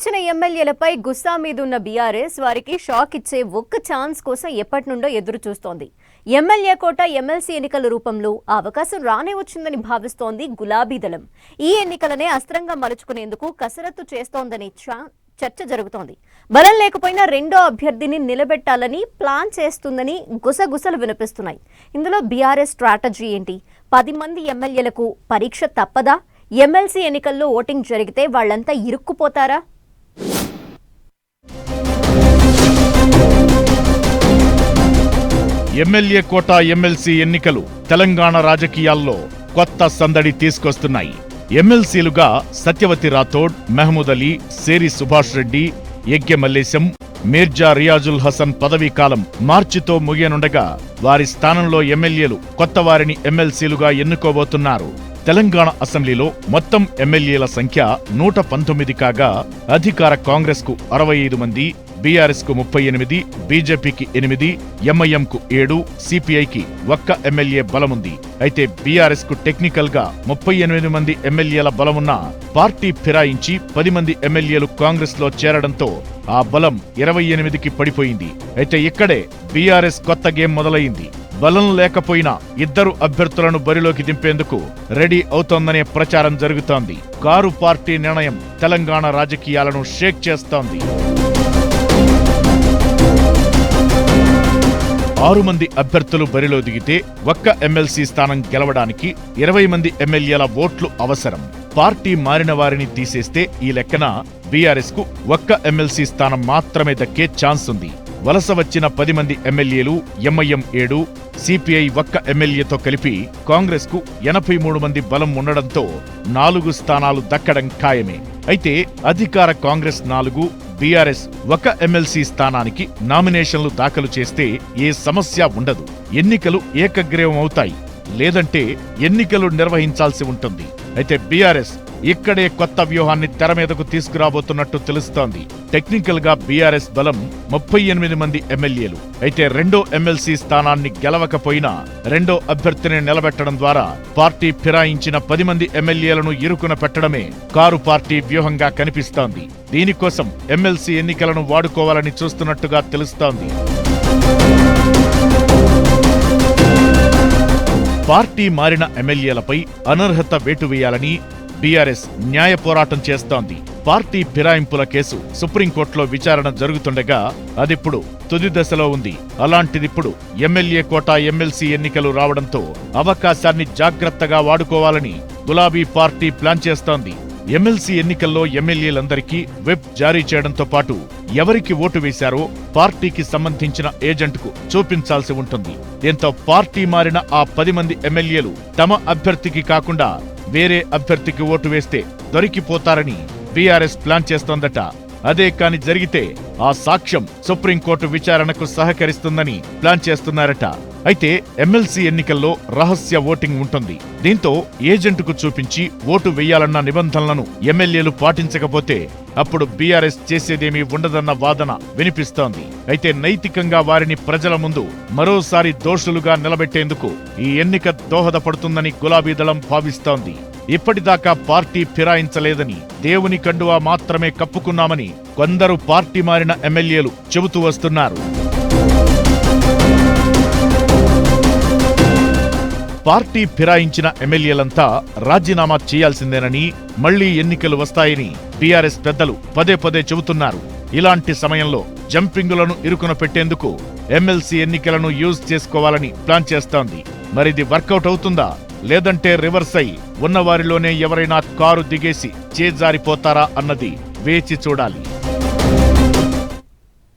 గెలిచిన ఎమ్మెల్యేలపై గుస్సా మీదున్న బీఆర్ఎస్ వారికి షాక్ ఇచ్చే ఒక్క ఛాన్స్ కోసం ఎప్పటి నుండో ఎదురు చూస్తోంది. ఎమ్మెల్యే కోట ఎమ్మెల్సీ ఎన్నికల రూపంలో ఆ అవకాశం రానే వచ్చిందని భావిస్తోంది గులాబీ దళం. ఈ ఎన్నికలనే అస్త్రంగా మలుచుకునేందుకు కసరత్తు చేస్తోందని చర్చ జరుగుతోంది. బలం లేకపోయినా రెండో అభ్యర్థిని నిలబెట్టాలని ప్లాన్ చేస్తుందని గుసగుసలు వినిపిస్తున్నాయి. ఇందులో బీఆర్ఎస్ స్ట్రాటజీ ఏంటి? 10 మంది ఎమ్మెల్యేలకు పరీక్ష తప్పదా? ఎమ్మెల్సీ ఎన్నికల్లో ఓటింగ్ జరిగితే వాళ్లంతా ఇరుక్కుపోతారా? ఎమ్మెల్యే కోట ఎమ్మెల్సీ ఎన్నికలు తెలంగాణ రాజకీయాల్లో కొత్త సందడి తీసుకొస్తున్నాయి. ఎమ్మెల్సీలుగా సత్యవతి రాథోడ్, మహమూద్ అలీ, సేరి సుభాష్ రెడ్డి, యెగ్గె మల్లేశం, మీర్జా రియాజుల్ హసన్ పదవీకాలం మార్చితో ముగియనుండగా వారి స్థానంలో ఎమ్మెల్యేలు కొత్త వారిని ఎమ్మెల్సీలుగా ఎన్నుకోబోతున్నారు. తెలంగాణ అసెంబ్లీలో మొత్తం ఎమ్మెల్యేల సంఖ్య 119 కాగా అధికార కాంగ్రెస్ కు 65 మంది, బీఆర్ఎస్ కు 38, బీజేపీకి 8, ఎంఐఎంకు 7, సిపిఐకి ఒక్క ఎమ్మెల్యే బలముంది. అయితే బీఆర్ఎస్ కు టెక్నికల్ గా 38 మంది ఎమ్మెల్యేల బలమున్నా పార్టీ ఫిరాయించి 10 మంది ఎమ్మెల్యేలు కాంగ్రెస్ లో చేరడంతో ఆ బలం 28కి పడిపోయింది. అయితే ఇక్కడే బీఆర్ఎస్ కొత్త గేమ్ మొదలైంది. బలం లేకపోయినా 2 అభ్యర్థులను బరిలోకి దింపేందుకు రెడీ అవుతోందనే ప్రచారం జరుగుతోంది. కారు పార్టీ నిర్ణయం తెలంగాణ రాజకీయాలను షేక్ చేస్తోంది. 6 మంది అభ్యర్థులు బరిలో దిగితే ఒక్క ఎమ్మెల్సీ స్థానం గెలవడానికి 20 మంది ఎమ్మెల్యేల ఓట్లు అవసరం. పార్టీ మారిన వారిని తీసేస్తే ఈ లెక్కన బీఆర్ఎస్ కు ఒక్క ఎమ్మెల్సీ స్థానం మాత్రమే దక్కే ఛాన్స్ ఉంది. వలస వచ్చిన 10 మంది ఎమ్మెల్యేలు, ఎంఐఎం 7, సిపిఐ ఒక్క ఎమ్మెల్యేతో కలిపి కాంగ్రెస్ కు 83 మంది బలం ఉండడంతో 4 స్థానాలు దక్కడం ఖాయమే. అయితే అధికార కాంగ్రెస్ 4, బీఆర్ఎస్ ఒక ఎమ్మెల్సీ స్థానానికి నామినేషన్లు దాఖలు చేస్తే ఏ సమస్య ఉండదు. ఎన్నికలు ఏకగ్రీవం అవుతాయి, లేదంటే ఎన్నికలు నిర్వహించాల్సి ఉంటుంది. అయితే బీఆర్ఎస్ ఇక్కడే కొత్త వ్యూహాన్ని తెరమీదకు తీసుకురాబోతున్నట్టు తెలుస్తోంది. టెక్నికల్ గా బీఆర్ఎస్ బలం 38 మంది ఎమ్మెల్యేలు. అయితే రెండో ఎమ్మెల్సీ స్థానాన్ని గెలవకపోయినా రెండో అభ్యర్థిని నిలబెట్టడం ద్వారా పార్టీ ఫిరాయించిన 10 మంది ఎమ్మెల్యేలను ఇరుకున పెట్టడమే కారు పార్టీ వ్యూహంగా కనిపిస్తోంది. దీనికోసం ఎమ్మెల్సీ ఎన్నికలను వాడుకోవాలని చూస్తున్నట్టుగా తెలుస్తోంది. పార్టీ మారిన ఎమ్మెల్యేలపై అనర్హత వేటు వేయాలని బీఆర్ఎస్ న్యాయ పోరాటం చేస్తోంది. పార్టీ ఫిరాయింపుల కేసు సుప్రీంకోర్టులో విచారణ జరుగుతుండగా అదిప్పుడు తుది దశలో ఉంది. అలాంటిదిప్పుడు ఎమ్మెల్యే కోట ఎమ్మెల్సీ ఎన్నికలు రావడంతో అవకాశాన్ని జాగ్రత్తగా వాడుకోవాలని గులాబీ పార్టీ ప్లాన్ చేస్తోంది. ఎమ్మెల్సీ ఎన్నికల్లో ఎమ్మెల్యేలందరికీ విప్ జారీ చేయడంతో పాటు ఎవరికి ఓటు వేశారో పార్టీకి సంబంధించిన ఏజెంట్కు చూపించాల్సి ఉంటుంది. దీంతో పార్టీ మారిన ఆ 10 మంది ఎమ్మెల్యేలు తమ అభ్యర్థికి కాకుండా వేరే అభ్యర్థికి ఓటు వేస్తే దొరికిపోతారని బీఆర్ఎస్ ప్లాన్ చేస్తోందట. అదే కాని జరిగితే ఆ సాక్ష్యం సుప్రీంకోర్టు విచారణకు సహకరిస్తుందని ప్లాన్ చేస్తున్నారట. అయితే ఎమ్మెల్సీ ఎన్నికల్లో రహస్య ఓటింగ్ ఉంటుంది. దీంతో ఏజెంట్కు చూపించి ఓటు వేయాలన్న నిబంధనలను ఎమ్మెల్యేలు పాటించకపోతే అప్పుడు బీఆర్ఎస్ చేసేదేమీ ఉండదన్న వాదన వినిపిస్తోంది. అయితే నైతికంగా వారిని ప్రజల ముందు మరోసారి దోషులుగా నిలబెట్టేందుకు ఈ ఎన్నిక దోహదపడుతుందని గులాబీ దళం భావిస్తోంది. ఇప్పటిదాకా పార్టీ ఫిరాయించలేదని, దేవుని కండువా మాత్రమే కప్పుకున్నామని కొందరు పార్టీ మారిన ఎమ్మెల్యేలు చెబుతూ వస్తున్నారు. పార్టీ ఫిరాయించిన ఎమ్మెల్యేలంతా రాజీనామా చేయాల్సిందేనని, మళ్లీ ఎన్నికలు వస్తాయని బీఆర్ఎస్ పెద్దలు పదే పదే చెబుతున్నారు. ఇలాంటి సమయంలో జంపింగులను ఇరుకున పెట్టేందుకు ఎమ్మెల్సీ ఎన్నికలను యూజ్ చేసుకోవాలని ప్లాన్ చేస్తోంది. మరిది వర్కౌట్ అవుతుందా, లేదంటే రివర్స్ అయి ఉన్నవారిలోనే ఎవరైనా కారు దిగేసి చేజారిపోతారా అన్నది వేచి చూడాలి.